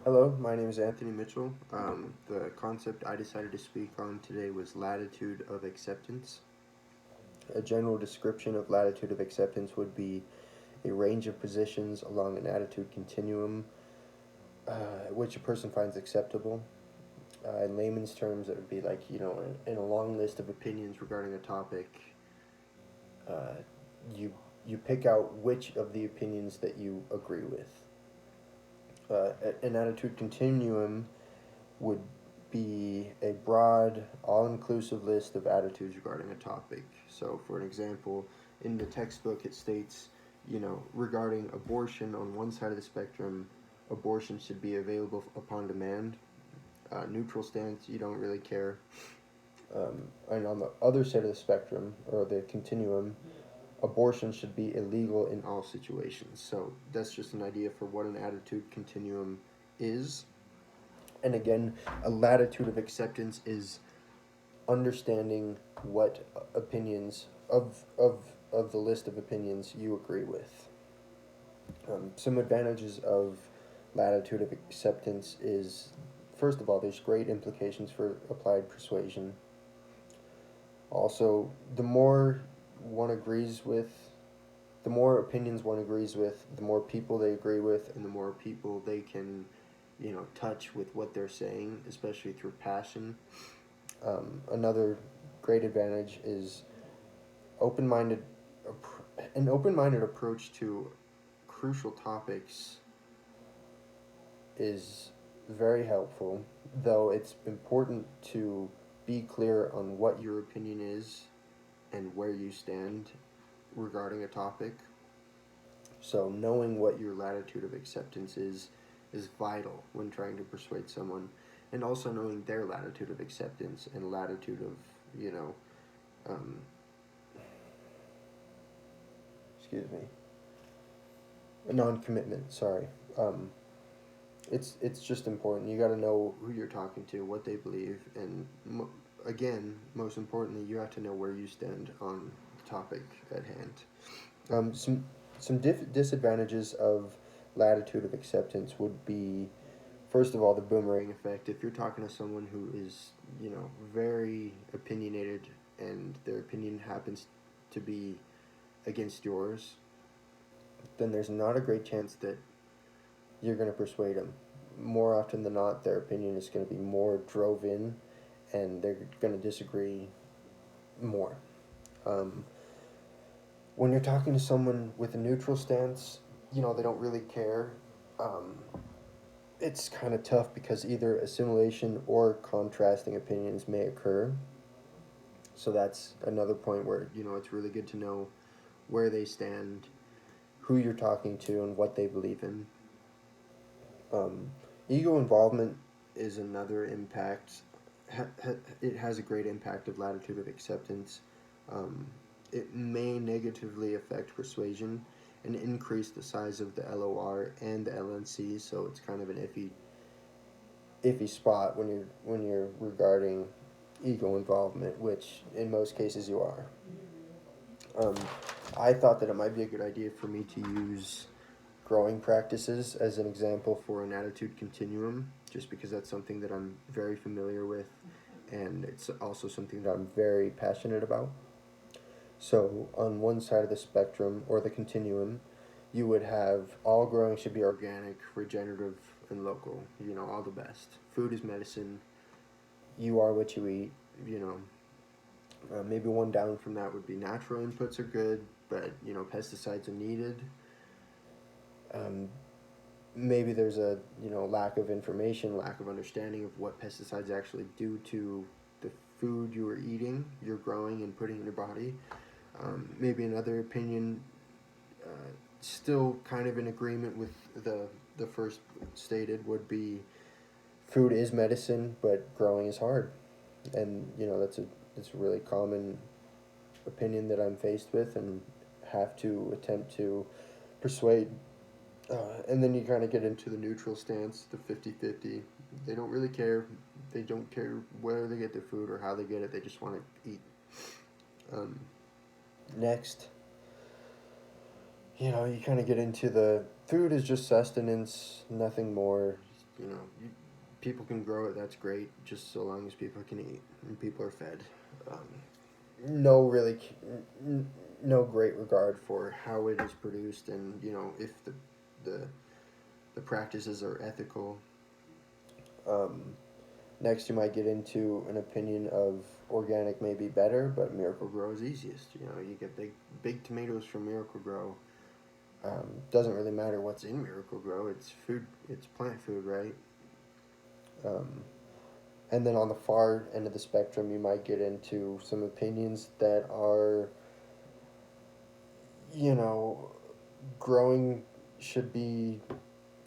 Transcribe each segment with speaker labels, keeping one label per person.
Speaker 1: Hello, my name is Anthony Mitchell. The concept I decided to speak on today was latitude of acceptance. A general description of latitude of acceptance would be a range of positions along an attitude continuum which a person finds acceptable. In layman's terms, it would be like, in a long list of opinions regarding a topic, uh, you, you pick out which of the opinions that you agree with. An attitude continuum would be a broad, all inclusive list of attitudes regarding a topic. So, for an example, in the textbook, it states, regarding abortion on one side of the spectrum, abortion should be available upon demand. Neutral stance, you don't really care. And on the other side of the spectrum, or the continuum, abortion should be illegal in all situations. So, that's just an idea for what an attitude continuum is. And again, a latitude of acceptance is understanding what opinions of the list of opinions you agree with. Some advantages of latitude of acceptance is, first of all, there's great implications for applied persuasion. Also, one agrees with the more opinions one agrees with, the more people they agree with, and the more people they can, touch with what they're saying, especially through passion. Another great advantage is open-minded. An open-minded approach to crucial topics is very helpful, though it's important to be clear on what your opinion is and where you stand regarding a topic. So knowing what your latitude of acceptance is vital when trying to persuade someone, and also knowing their latitude of acceptance and latitude of um, excuse me, non-commitment. Sorry. Um, it's just important. You got to know who you're talking to, what they believe, and again, most importantly, you have to know where you stand on the topic at hand. Some disadvantages of latitude of acceptance would be, first of all, the boomerang effect. If you're talking to someone who is, very opinionated and their opinion happens to be against yours, then there's not a great chance that you're going to persuade them. More often than not, their opinion is going to be more drove in and they're going to disagree more. Um, when you're talking to someone with a neutral stance, they don't really care. Um, it's kind of tough because either assimilation or contrasting opinions may occur. So that's another point where, it's really good to know where they stand, who you're talking to, and what they believe in. Um, Ego involvement is another impact. It has a great impact of latitude of acceptance. Um, it may negatively affect persuasion and increase the size of the LOR and the LNC, so it's kind of an iffy spot when you're regarding ego involvement, which in most cases you are. Um, I thought that it might be a good idea for me to use growing practices as an example for an attitude continuum, just because that's something that I'm very familiar with, and it's also something that I'm very passionate about. So, on one side of the spectrum, or the continuum, you would have all growing should be organic, regenerative, and local. All the best. Food is medicine. You are what you eat. You know, maybe one down from that would be natural inputs are good, but pesticides are needed. Um, Maybe there's a lack of information, lack of understanding of what pesticides actually do to the food you are eating, you're growing and putting in your body. Maybe another opinion, uh, still kind of in agreement with the first stated, would be food is medicine, but growing is hard, and that's a really common opinion that I'm faced with and have to attempt to persuade. And then you kind of get into the neutral stance, the 50-50. They don't really care. They don't care where they get their food or how they get it. They just want to eat. Um, Next, you kind of get into the food is just sustenance, nothing more. People can grow it. That's great, just so long as people can eat and people are fed. Um, no, really, no great regard for how it is produced, and if the the practices are ethical. Um, Next, you might get into an opinion of organic may be better, but Miracle Grow is easiest. You get big tomatoes from Miracle Grow. Doesn't really matter what's in Miracle Grow. It's food. It's plant food, right? Um, and then on the far end of the spectrum, you might get into some opinions that are, you know, growing should be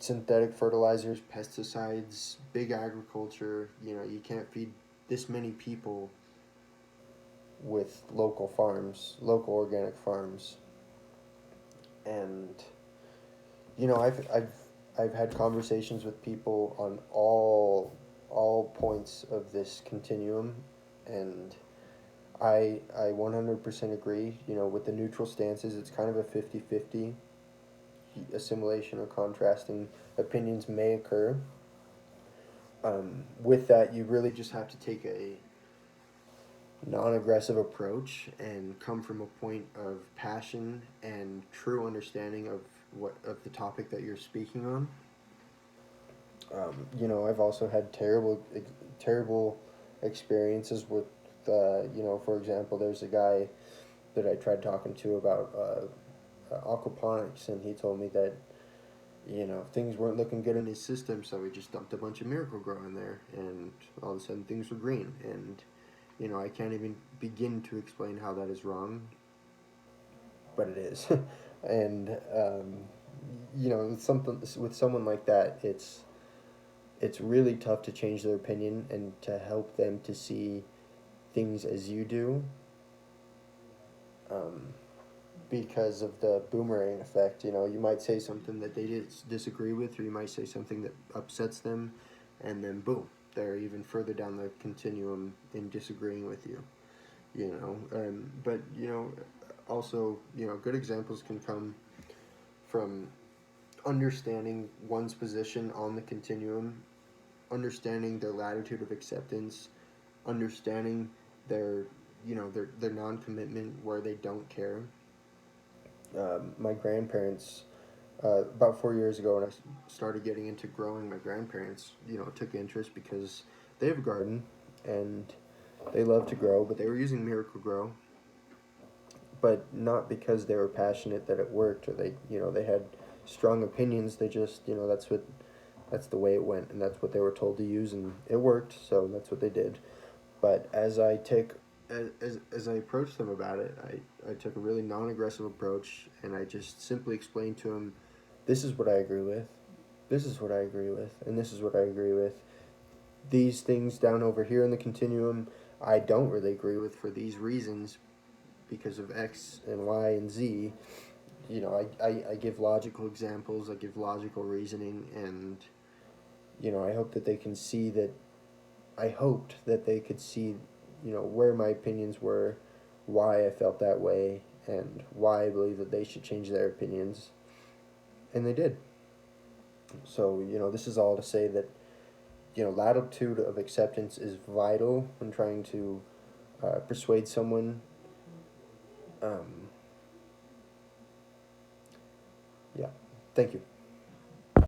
Speaker 1: synthetic fertilizers, pesticides, big agriculture. You can't feed this many people with local farms, local organic farms. And I've had conversations with people on all points of this continuum, and I 100% agree. With the neutral stances, it's kind of a 50-50 assimilation or contrasting opinions may occur. With that, you really just have to take a non-aggressive approach and come from a point of passion and true understanding of the topic that you're speaking on. I've also had terrible experiences with, for example, there's a guy that I tried talking to about aquaponics, and he told me that things weren't looking good in his system, so he just dumped a bunch of Miracle Grow in there, and all of a sudden things were green. And I can't even begin to explain how that is wrong, but it is. And something with someone like that, it's really tough to change their opinion and to help them to see things as you do, um, because of the boomerang effect. You might say something that they disagree with, or you might say something that upsets them, and then boom, they're even further down the continuum in disagreeing with you. But also, good examples can come from understanding one's position on the continuum, understanding their latitude of acceptance, understanding their their non-commitment where they don't care. My grandparents, about 4 years ago, when I started getting into growing, my grandparents took interest because they have a garden and they love to grow, but they were using Miracle Grow, but not because they were passionate that it worked, or they had strong opinions. They just that's the way it went, and that's what they were told to use, and it worked, so that's what they did. But as I approached them about it, I took a really non-aggressive approach, and I just simply explained to them, this is what I agree with, this is what I agree with, and this is what I agree with. These things down over here in the continuum, I don't really agree with for these reasons, because of X and Y and Z. I give logical examples, I give logical reasoning, and I hope that they can see that. I hoped that they could see, where my opinions were, why I felt that way, and why I believe that they should change their opinions, and they did. So this is all to say that latitude of acceptance is vital when trying to persuade someone. Um, yeah, thank you.